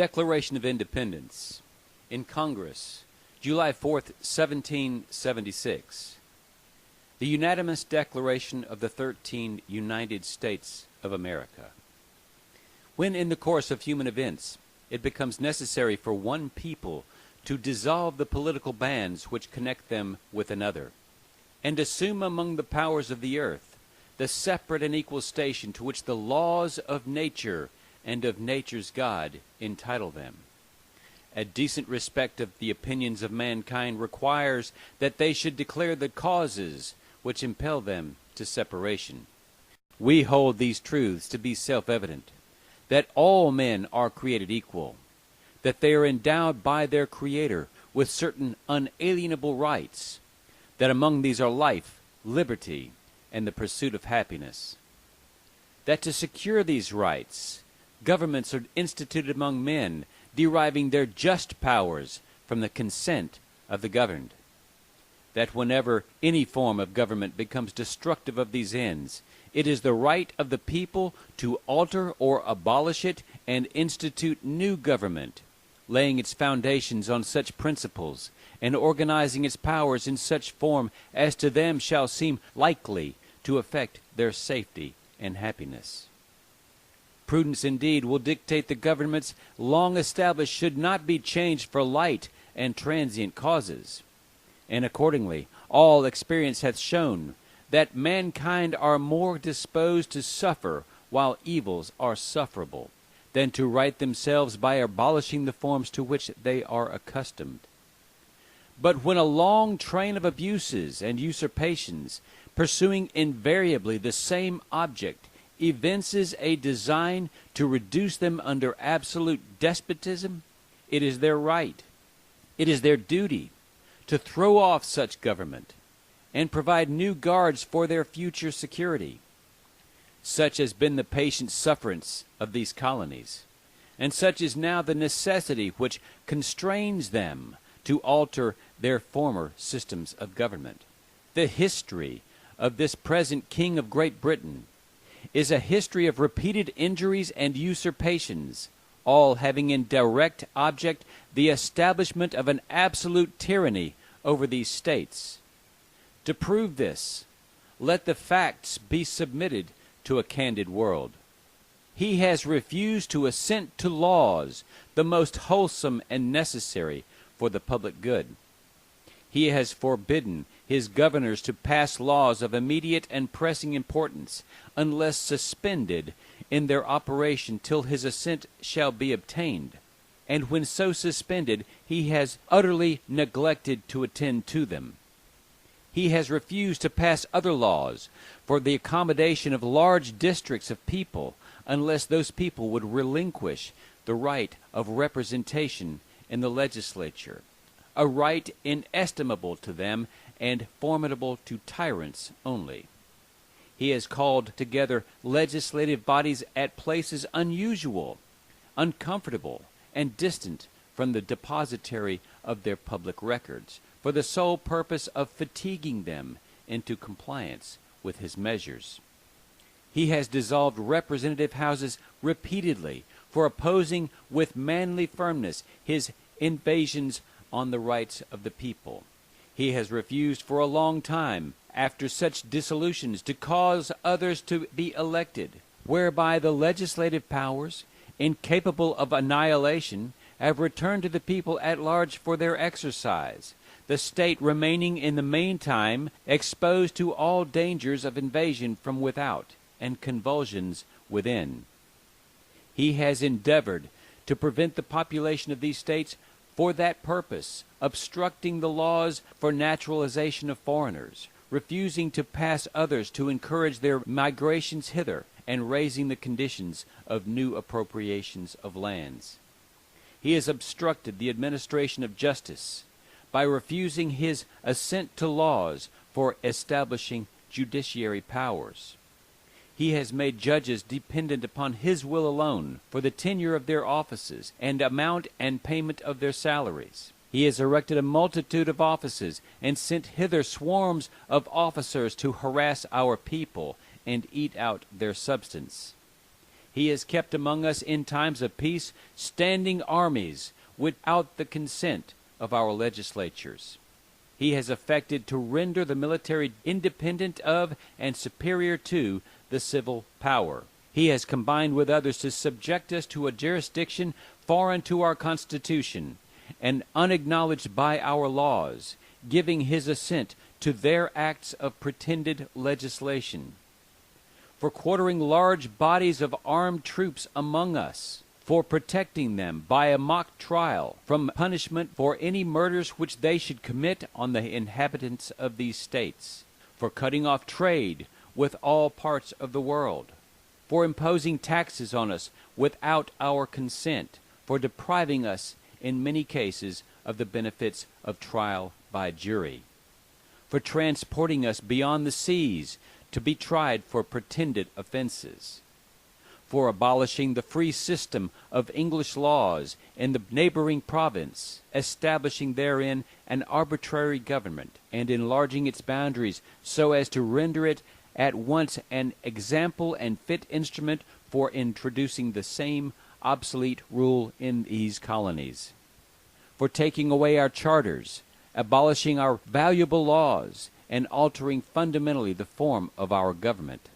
Declaration of Independence in Congress, July 4th, 1776. The unanimous declaration of the 13 United States of America. When in the course of human events it becomes necessary for one people to dissolve the political bands which connect them with another, and assume among the powers of the earth the separate and equal station to which the laws of nature and of nature's God entitle them, a decent respect of the opinions of mankind requires that they should declare the causes which impel them to separation. We hold these truths to be self-evident, that all men are created equal, that they are endowed by their Creator with certain unalienable rights, that among these are life, liberty, and the pursuit of happiness, that to secure these rights, governments are instituted among men, deriving their just powers from the consent of the governed, that whenever any form of government becomes destructive of these ends, it is the right of the people to alter or abolish it and institute new government, laying its foundations on such principles and organizing its powers in such form as to them shall seem likely to affect their safety and happiness. Prudence indeed will dictate the governments long established should not be changed for light and transient causes. And accordingly, all experience hath shown that mankind are more disposed to suffer while evils are sufferable, than to right themselves by abolishing the forms to which they are accustomed. But when a long train of abuses and usurpations, pursuing invariably the same object, evinces a design to reduce them under absolute despotism, it is their right, it is their duty, to throw off such government, and provide new guards for their future security. Such has been the patient sufferance of these colonies, and such is now the necessity which constrains them to alter their former systems of government. The history of this present King of Great Britain is a history of repeated injuries and usurpations, all having in direct object the establishment of an absolute tyranny over these states. To prove this, let the facts be submitted to a candid world. He has refused to assent to laws the most wholesome and necessary for the public good. He has forbidden his governors to pass laws of immediate and pressing importance, unless suspended in their operation till his assent shall be obtained. And when so suspended, he has utterly neglected to attend to them. He has refused to pass other laws for the accommodation of large districts of people, unless those people would relinquish the right of representation in the legislature, a right inestimable to them and formidable to tyrants only. He has called together legislative bodies at places unusual, uncomfortable, and distant from the depositary of their public records, for the sole purpose of fatiguing them into compliance with his measures. He has dissolved representative houses repeatedly for opposing with manly firmness his invasions on the rights of the people. He has refused for a long time, after such dissolutions, to cause others to be elected, whereby the legislative powers, incapable of annihilation, have returned to the people at large for their exercise, the state remaining in the meantime exposed to all dangers of invasion from without and convulsions within. He has endeavored to prevent the population of these states for that purpose, obstructing the laws for naturalization of foreigners, refusing to pass others to encourage their migrations hither, and raising the conditions of new appropriations of lands. He has obstructed the administration of justice by refusing his assent to laws for establishing judiciary powers. He has made judges dependent upon his will alone for the tenure of their offices and amount and payment of their salaries. He has erected a multitude of offices and sent hither swarms of officers to harass our people and eat out their substance. He has kept among us in times of peace standing armies without the consent of our legislatures. He has effected to render the military independent of and superior to the civil power. He has combined with others to subject us to a jurisdiction foreign to our Constitution and unacknowledged by our laws, giving his assent to their acts of pretended legislation, for quartering large bodies of armed troops among us, for protecting them by a mock trial from punishment for any murders which they should commit on the inhabitants of these states, for cutting off trade with all parts of the world, for imposing taxes on us without our consent, for depriving us in many cases of the benefits of trial by jury, for transporting us beyond the seas to be tried for pretended offenses, for abolishing the free system of English laws in the neighboring province, establishing therein an arbitrary government, and enlarging its boundaries so as to render it at once an example and fit instrument for introducing the same obsolete rule in these colonies, for taking away our charters, abolishing our valuable laws, and altering fundamentally the form of our government,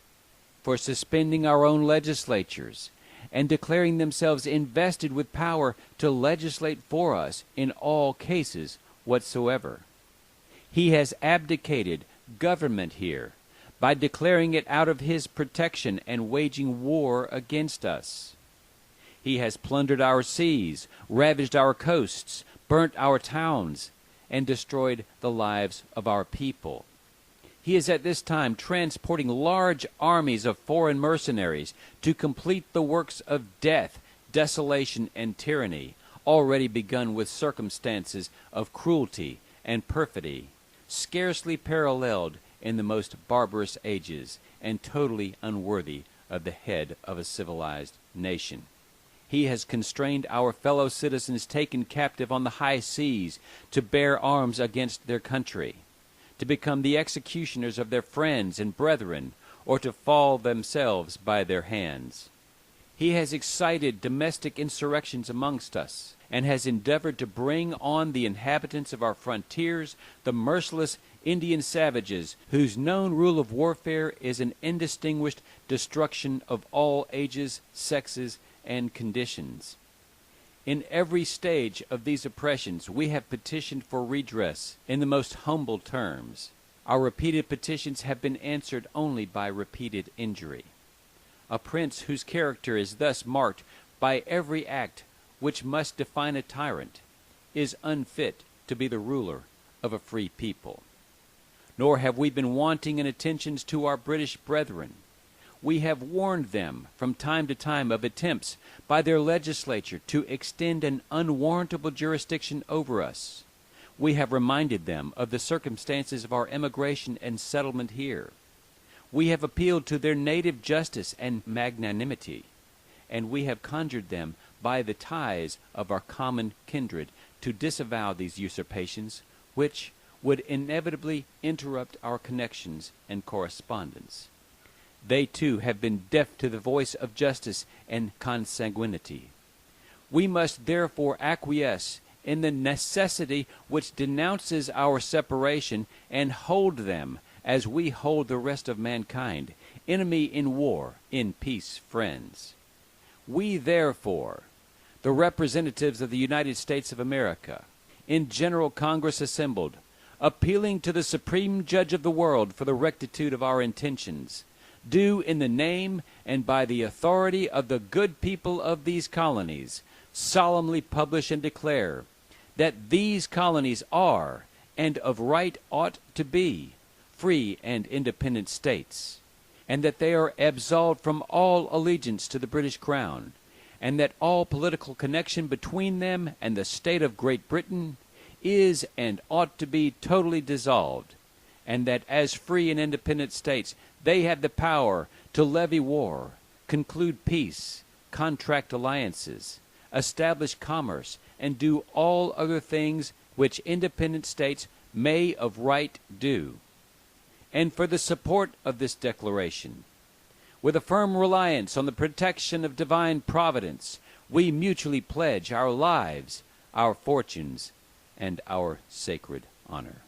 for suspending our own legislatures, and declaring themselves invested with power to legislate for us in all cases whatsoever. He has abdicated government here by declaring it out of his protection and waging war against us. He has plundered our seas, ravaged our coasts, burnt our towns, and destroyed the lives of our people. He is at this time transporting large armies of foreign mercenaries to complete the works of death, desolation, and tyranny, already begun with circumstances of cruelty and perfidy, scarcely paralleled in the most barbarous ages, and totally unworthy of the head of a civilized nation. He has constrained our fellow citizens taken captive on the high seas to bear arms against their country, to become the executioners of their friends and brethren, or to fall themselves by their hands. He has excited domestic insurrections amongst us, and has endeavored to bring on the inhabitants of our frontiers the merciless Indian savages, whose known rule of warfare is an indistinguished destruction of all ages, sexes, and conditions. In every stage of these oppressions we have petitioned for redress in the most humble terms. Our repeated petitions have been answered only by repeated injury. A prince whose character is thus marked by every act which must define a tyrant is unfit to be the ruler of a free people. Nor have we been wanting in attentions to our British brethren. We have warned them from time to time of attempts by their legislature to extend an unwarrantable jurisdiction over us. We have reminded them of the circumstances of our emigration and settlement here. We have appealed to their native justice and magnanimity, and we have conjured them by the ties of our common kindred to disavow these usurpations, which would inevitably interrupt our connections and correspondence. They, too, have been deaf to the voice of justice and consanguinity. We must therefore acquiesce in the necessity which denounces our separation, and hold them, as we hold the rest of mankind, enemy in war, in peace friends. We, therefore, the representatives of the United States of America, in General Congress assembled, appealing to the Supreme Judge of the world for the rectitude of our intentions, do in the name and by the authority of the good people of these colonies solemnly publish and declare that these colonies are, and of right ought to be, free and independent states, and that they are absolved from all allegiance to the British Crown, and that all political connection between them and the state of Great Britain is and ought to be totally dissolved, and that as free and independent states they have the power to levy war, conclude peace, contract alliances, establish commerce, and do all other things which independent states may of right do. And for the support of this declaration, With a firm reliance on the protection of divine providence, we mutually pledge our lives, our fortunes, and our sacred honor.